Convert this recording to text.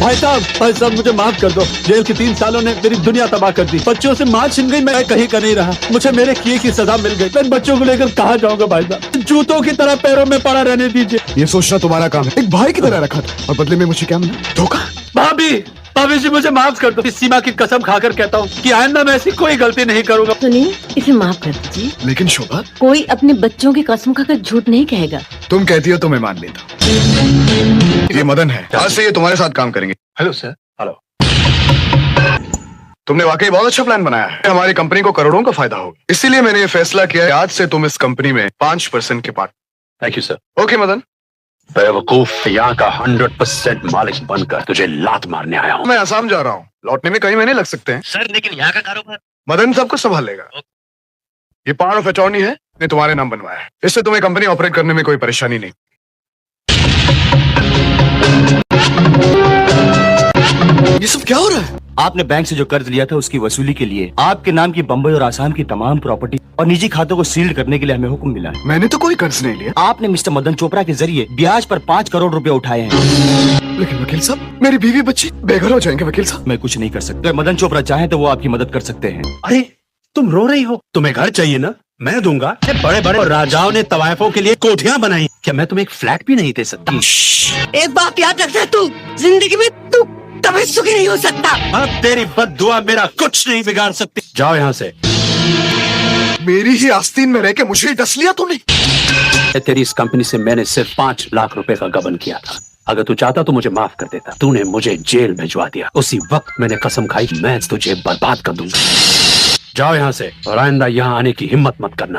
भाई साहब मुझे माफ कर दो। जेल के 3 सालों ने मेरी दुनिया तबाह कर दी। बच्चों से माँ छिन गई, मैं कहीं का नहीं रहा। मुझे मेरे किए की सजा मिल गई। मैं बच्चों को लेकर कहाँ जाऊंगा भाई साहब? जूतों की तरह पैरों में पड़ा रहने दीजिए। ये सोचना तुम्हारा काम है। एक भाई की तरह रखा था और बदले में मुझे क्या मिला? धोखा। भाभी जी मुझे माफ कर दो। इस सीमा की कसम खाकर कहता हूँ कि आइंदा मैं ऐसी कोई गलती नहीं करूंगा। सुनिए, इसे माफ कर दीजिए। लेकिन शोभा, कोई अपने बच्चों की कसम खाकर झूठ नहीं कहेगा। तुम कहती हो तो मैं मान लेता हूँ। ये मदन है, आज से ये तुम्हारे साथ काम करेंगे। Hello sir. हेलो। तुमने वाकई बहुत अच्छा प्लान बनाया है। हमारी कंपनी को करोड़ों का फायदा होगा, इसीलिए मैंने ये फैसला किया है आज से तुम इस कंपनी में 5% के part. Thank you sir. Okay Madan. बेवकूफ, यहाँ का 100% मालिक बनकर तुझे लात मारने आया हूँ। मैं आसाम जा रहा हूँ, लौटने में कई महीने लग सकते हैं। सर लेकिन यहाँ का कारोबार मदन सब कुछ संभाल लेगा। ये पावर ऑफ अटॉर्नी है, ने तुम्हारे नाम बनवाया है। इससे तुम्हें कंपनी ऑपरेट करने में कोई परेशानी नहीं। ये सब क्या हो रहा है? आपने बैंक से जो कर्ज लिया था उसकी वसूली के लिए आपके नाम की बंबई और आसाम की तमाम प्रॉपर्टी और निजी खातों को सील्ड करने के लिए हमें हुक्म मिला है। मैंने तो कोई कर्ज नहीं लिया। आपने मिस्टर मदन चोपड़ा के जरिए ब्याज पर 5 करोड़ रुपए उठाए हैं। लेकिन वकील साहब, मेरी बीवी बच्चे बेघर हो जाएंगे। वकील साहब, मैं कुछ नहीं कर सकता। अगर मदन चोपड़ा चाहे तो वो आपकी मदद कर सकते हैं। अरे तुम रो रही हो? तुम्हें घर चाहिए ना, मैं दूंगा। बड़े बड़े राजाओं ने तवायफों के लिए कोठियां बनाई, क्या मैं तुम्हें एक फ्लैट भी नहीं दे सकता? एक बात याद रखना, तू जिंदगी में तू कभी सुखी नहीं हो सकता। अब तेरी बद्दुआ मेरा कुछ नहीं बिगाड़ सकती। जाओ यहाँ से। मेरी ही आस्तीन में रह के मुझे ही डस लिया तूने। तेरी इस कंपनी से मैंने सिर्फ 5 लाख रुपए का गबन किया था। अगर तू चाहता तो मुझे माफ कर देता। तूने मुझे जेल भिजवा दिया। उसी वक्त मैंने कसम खाई, मैं तुझे बर्बाद कर दूंगा। जाओ यहाँ से और आइंदा यहाँ आने की हिम्मत मत करना।